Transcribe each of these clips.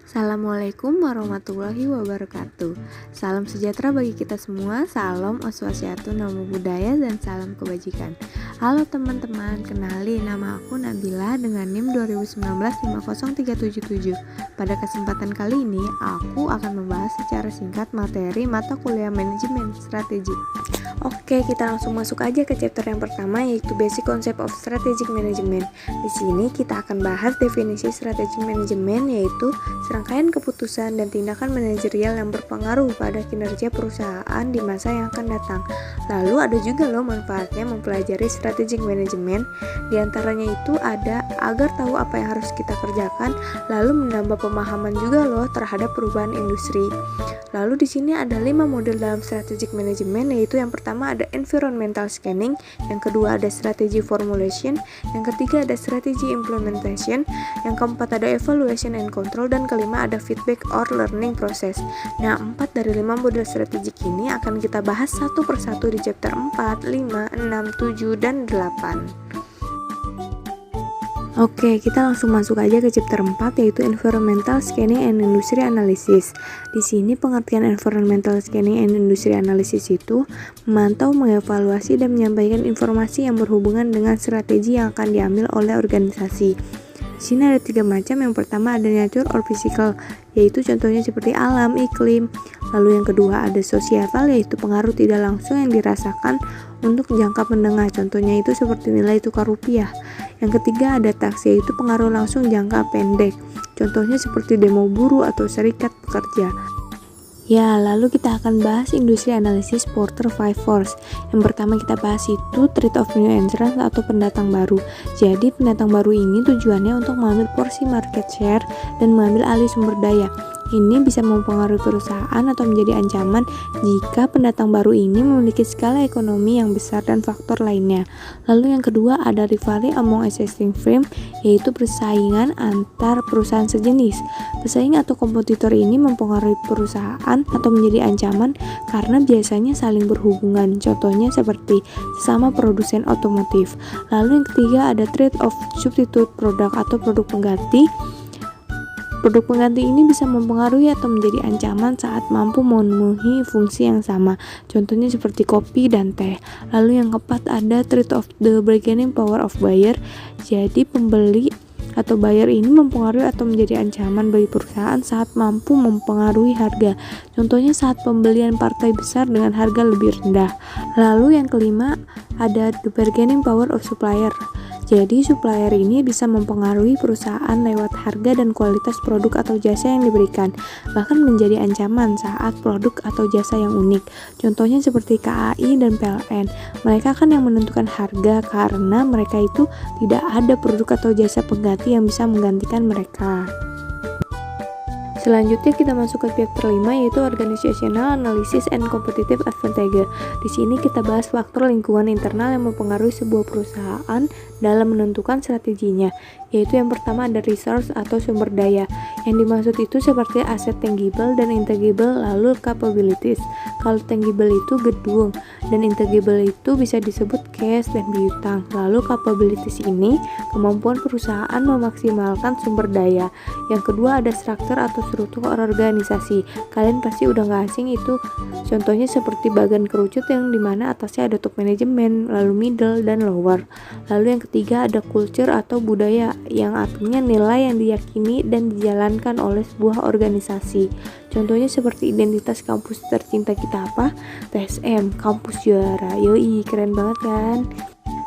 Assalamualaikum warahmatullahi wabarakatuh. Salam sejahtera bagi kita semua. Salam Swastiastu, Namo Buddhaya, dan salam kebajikan. Halo teman-teman, kenali nama aku Nabila dengan NIM 2019-50377. Pada kesempatan kali ini, aku akan membahas secara singkat materi mata kuliah manajemen strategi. Oke, kita langsung masuk aja ke chapter yang pertama, yaitu Basic Concept of Strategic Management. Di sini kita akan bahas definisi strategic management, yaitu serangkaian keputusan dan tindakan manajerial yang berpengaruh pada kinerja perusahaan di masa yang akan datang. Lalu ada juga loh manfaatnya mempelajari strategic management. Di antaranya itu ada agar tahu apa yang harus kita kerjakan, lalu menambah pemahaman juga loh terhadap perubahan industri. Lalu di sini ada 5 model dalam strategic management, yaitu yang pertama ada environmental scanning, yang kedua ada strategy formulation, yang ketiga ada strategy implementation, yang keempat ada evaluation and control, dan kelima ada feedback or learning process. Nah, 4 dari 5 model strategik ini akan kita bahas satu persatu di chapter 4, 5, 6, 7, dan 8. Oke, kita langsung masuk aja ke chapter 4, yaitu Environmental Scanning and Industry Analysis. Di sini pengertian Environmental Scanning and Industry Analysis itu memantau, mengevaluasi, dan menyampaikan informasi yang berhubungan dengan strategi yang akan diambil oleh organisasi. Di sini ada 3 macam. Yang pertama ada nature or physical, yaitu contohnya seperti alam, iklim. Lalu yang kedua ada societal, yaitu pengaruh tidak langsung yang dirasakan untuk jangka menengah, contohnya itu seperti nilai tukar rupiah. Yang ketiga ada tax, yaitu pengaruh langsung jangka pendek, contohnya seperti demo buruh atau serikat pekerja. Ya, lalu kita akan bahas industri analisis Porter 5 Force. Yang pertama kita bahas itu threat of new entrant atau pendatang baru. Jadi pendatang baru ini tujuannya untuk mengambil porsi market share dan mengambil alih sumber daya. Ini bisa mempengaruhi perusahaan atau menjadi ancaman jika pendatang baru ini memiliki skala ekonomi yang besar dan faktor lainnya. Lalu yang kedua ada rivalry among existing firm, yaitu persaingan antar perusahaan sejenis. Pesaing atau kompetitor ini mempengaruhi perusahaan atau menjadi ancaman karena biasanya saling berhubungan, contohnya seperti sesama produsen otomotif. Lalu yang ketiga ada threat of substitute product atau produk pengganti. Produk pengganti ini bisa mempengaruhi atau menjadi ancaman saat mampu memenuhi fungsi yang sama, contohnya seperti kopi dan teh. Lalu yang keempat ada threat of the bargaining power of buyer. Jadi pembeli atau buyer ini mempengaruhi atau menjadi ancaman bagi perusahaan saat mampu mempengaruhi harga, contohnya saat pembelian partai besar dengan harga lebih rendah. Lalu yang kelima ada the bargaining power of supplier. Jadi supplier ini bisa mempengaruhi perusahaan lewat harga dan kualitas produk atau jasa yang diberikan, bahkan menjadi ancaman saat produk atau jasa yang unik, contohnya seperti KAI dan PLN. Mereka kan yang menentukan harga karena mereka itu tidak ada produk atau jasa pengganti yang bisa menggantikan mereka. Selanjutnya kita masuk ke chapter 5, yaitu Organizational Analysis and Competitive Advantage. Di sini kita bahas faktor lingkungan internal yang mempengaruhi sebuah perusahaan dalam menentukan strateginya, yaitu yang pertama ada resource atau sumber daya. Yang dimaksud itu seperti aset tangible dan intangible, lalu capabilities. Kalau tangible itu gedung dan intangible itu bisa disebut cash dan piutang. Lalu capabilities ini kemampuan perusahaan memaksimalkan sumber daya. Yang kedua ada struktur atau struktur organisasi. Kalian pasti udah gak asing itu, contohnya seperti bagan kerucut yang dimana atasnya ada top manajemen, lalu middle, dan lower. Lalu yang ketiga ada culture atau budaya, yang artinya nilai yang diyakini dan dijalankan oleh sebuah organisasi. Contohnya seperti identitas kampus tercinta kita apa? TSM, kampus juara. Yoi, keren banget kan?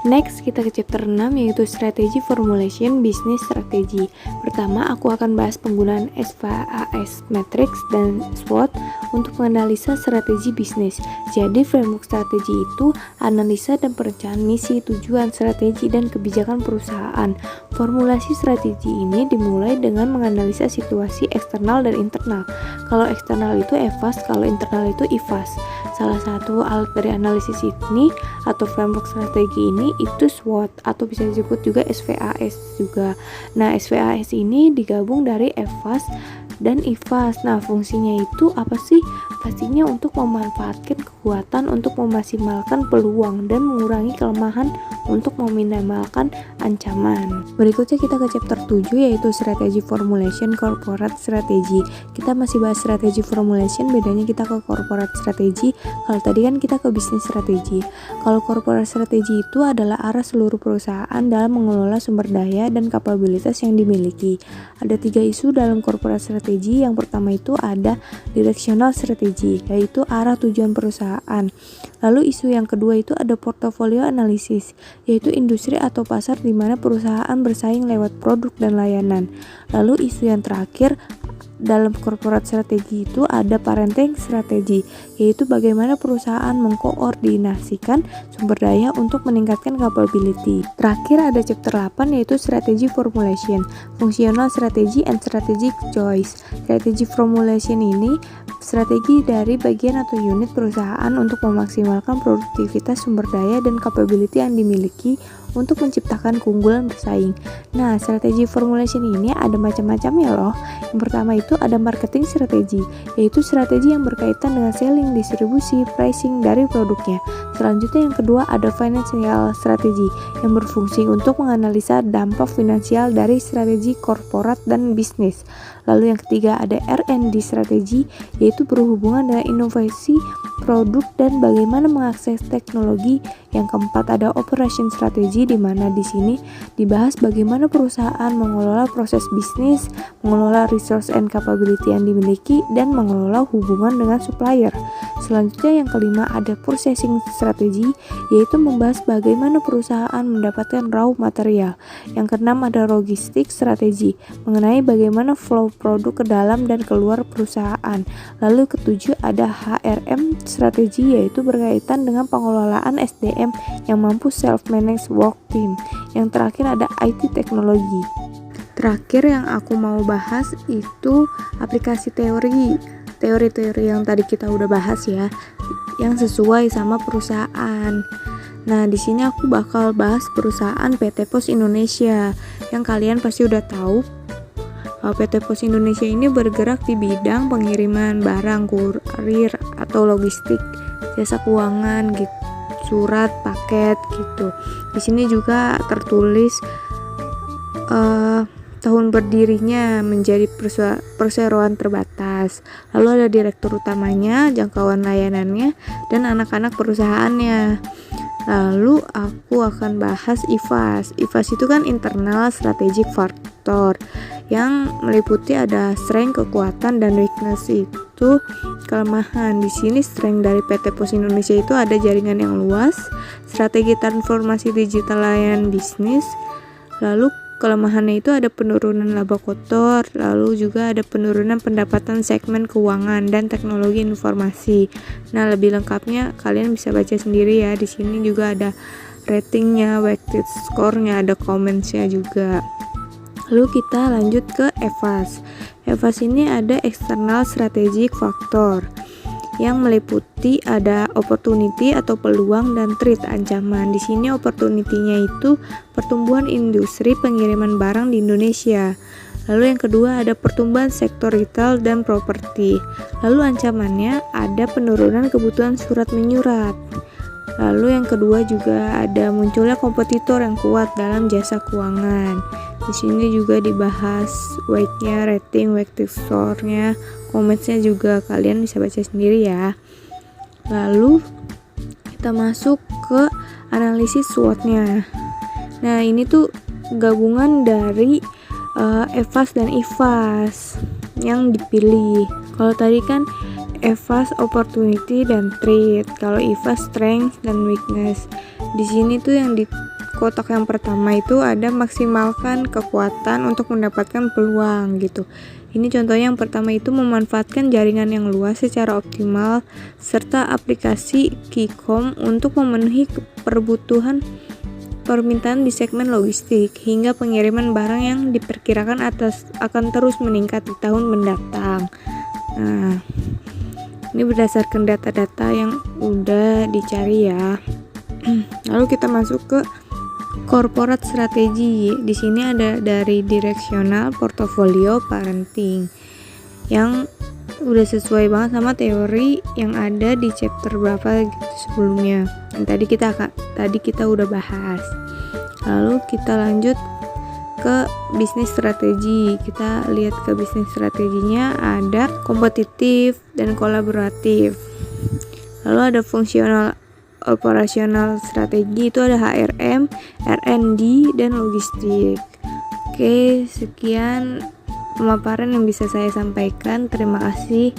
Next, kita ke chapter 6, yaitu Strategy Formulation Business Strategy. Pertama, aku akan bahas penggunaan SWOT Matrix dan SWOT untuk menganalisa strategi bisnis. Jadi, framework strategi itu analisa dan perencanaan misi, tujuan, strategi, dan kebijakan perusahaan. Formulasi strategi ini dimulai dengan menganalisa situasi eksternal dan internal. Kalau eksternal itu EVAS, kalau internal itu IVAS. Salah satu alat dari analisis ini atau framework strategi ini itu SWOT atau bisa disebut juga SWAS juga. Nah, SWAS ini digabung dari EVAS dan IVAS. Nah, fungsinya itu apa sih? Pastinya untuk memanfaatkan kekuatan untuk memaksimalkan peluang dan mengurangi kelemahan untuk meminimalkan ancaman. Berikutnya kita ke chapter 7 yaitu Strategy Formulation Corporate Strategy. Kita masih bahas Strategy Formulation, bedanya kita ke Corporate Strategy. Kalau tadi kan kita ke Business Strategy. Kalau Corporate Strategy itu adalah arah seluruh perusahaan dalam mengelola sumber daya dan kapabilitas yang dimiliki. Ada 3 isu dalam Corporate Strategy. Yang pertama itu ada Directional Strategy, yaitu arah tujuan perusahaan. Lalu isu yang kedua itu ada Portfolio Analysis, yaitu industri atau pasar di mana perusahaan bersaing lewat produk dan layanan. Lalu isu yang terakhir dalam corporate strategy itu ada parenting strategy, yaitu bagaimana perusahaan mengkoordinasikan sumber daya untuk meningkatkan capability. Terakhir ada chapter 8 yaitu strategy formulation, functional strategy and strategic choice. Strategy formulation ini strategi dari bagian atau unit perusahaan untuk memaksimalkan produktivitas sumber daya dan capability yang dimiliki untuk menciptakan keunggulan bersaing. Nah, strategi formulation ini ada macam-macamnya loh. Yang pertama itu ada marketing strategi, yaitu strategi yang berkaitan dengan selling, distribusi, pricing dari produknya. Selanjutnya yang kedua ada financial strategy, yang berfungsi untuk menganalisa dampak finansial dari strategi korporat dan bisnis. Lalu yang ketiga ada R&D strategi, yaitu berhubungan dengan inovasi produk dan bagaimana mengakses teknologi. Yang keempat ada operation strategy, di mana di sini dibahas bagaimana perusahaan mengelola proses bisnis, mengelola resource and capability yang dimiliki, dan mengelola hubungan dengan supplier. Selanjutnya yang kelima ada purchasing strategy, yaitu membahas bagaimana perusahaan mendapatkan raw material. Yang keenam ada logistik strategi, mengenai bagaimana flow produk ke dalam dan keluar perusahaan. Lalu ketujuh ada HRM strategi, yaitu berkaitan dengan pengelolaan SDM yang mampu self-manage work team. Yang terakhir ada IT teknologi. Terakhir yang aku mau bahas itu aplikasi teori-teori yang tadi kita udah bahas ya, yang sesuai sama perusahaan. Nah, di sini aku bakal bahas perusahaan PT Pos Indonesia. Yang kalian pasti udah tahu PT Pos Indonesia ini bergerak di bidang pengiriman barang, kurir atau logistik, jasa keuangan gitu, surat, paket gitu. Di sini juga tertulis tahun berdirinya menjadi perseroan terbatas. Lalu ada direktur utamanya, jangkauan layanannya, dan anak-anak perusahaannya. Lalu aku akan bahas IFAS. IFAS itu kan internal strategic factor, yang meliputi ada strength, kekuatan, dan weakness itu kelemahan. Di sini strength dari PT Pos Indonesia itu ada jaringan yang luas, strategi transformasi digital layanan bisnis. Lalu kelemahannya itu ada penurunan laba kotor, lalu juga ada penurunan pendapatan segmen keuangan dan teknologi informasi. Nah, lebih lengkapnya kalian bisa baca sendiri ya. Di sini juga ada ratingnya, weighted score-nya, ada comments-nya juga. Lalu kita lanjut ke EVAS. EVAS ini ada external strategic factor, yang meliputi ada opportunity atau peluang dan threat, ancaman. Di sini opportunity-nya itu pertumbuhan industri pengiriman barang di Indonesia. Lalu yang kedua ada pertumbuhan sektor retail dan properti. Lalu ancamannya ada penurunan kebutuhan surat menyurat. Lalu yang kedua juga ada munculnya kompetitor yang kuat dalam jasa keuangan. Di sini juga dibahas weight-nya, rating, weighted score-nya, comments-nya juga kalian bisa baca sendiri ya. Lalu kita masuk ke analisis SWOT-nya. Nah, ini tuh gabungan dari EVAS dan IFAS yang dipilih. Kalau tadi kan EVAS opportunity dan threat, kalau IFAS strength dan weakness. Di sini tuh yang di kotak yang pertama itu ada maksimalkan kekuatan untuk mendapatkan peluang gitu. Ini contohnya yang pertama itu memanfaatkan jaringan yang luas secara optimal serta aplikasi Qcom untuk memenuhi kebutuhan permintaan di segmen logistik hingga pengiriman barang yang diperkirakan akan terus meningkat di tahun mendatang. Nah, ini berdasarkan data-data yang udah dicari ya. Lalu kita masuk ke corporate strategy. Di sini ada dari directional, portfolio, parenting. Yang udah sesuai banget sama teori yang ada di chapter berapa gitu sebelumnya. Yang tadi kita udah bahas. Lalu kita lanjut ke bisnis strategi. Kita lihat ke bisnis strateginya, ada kompetitif dan kolaboratif. Lalu ada fungsional operasional strategi, itu ada HRM, R&D, dan logistik. Oke, sekian pemaparan yang bisa saya sampaikan. Terima kasih.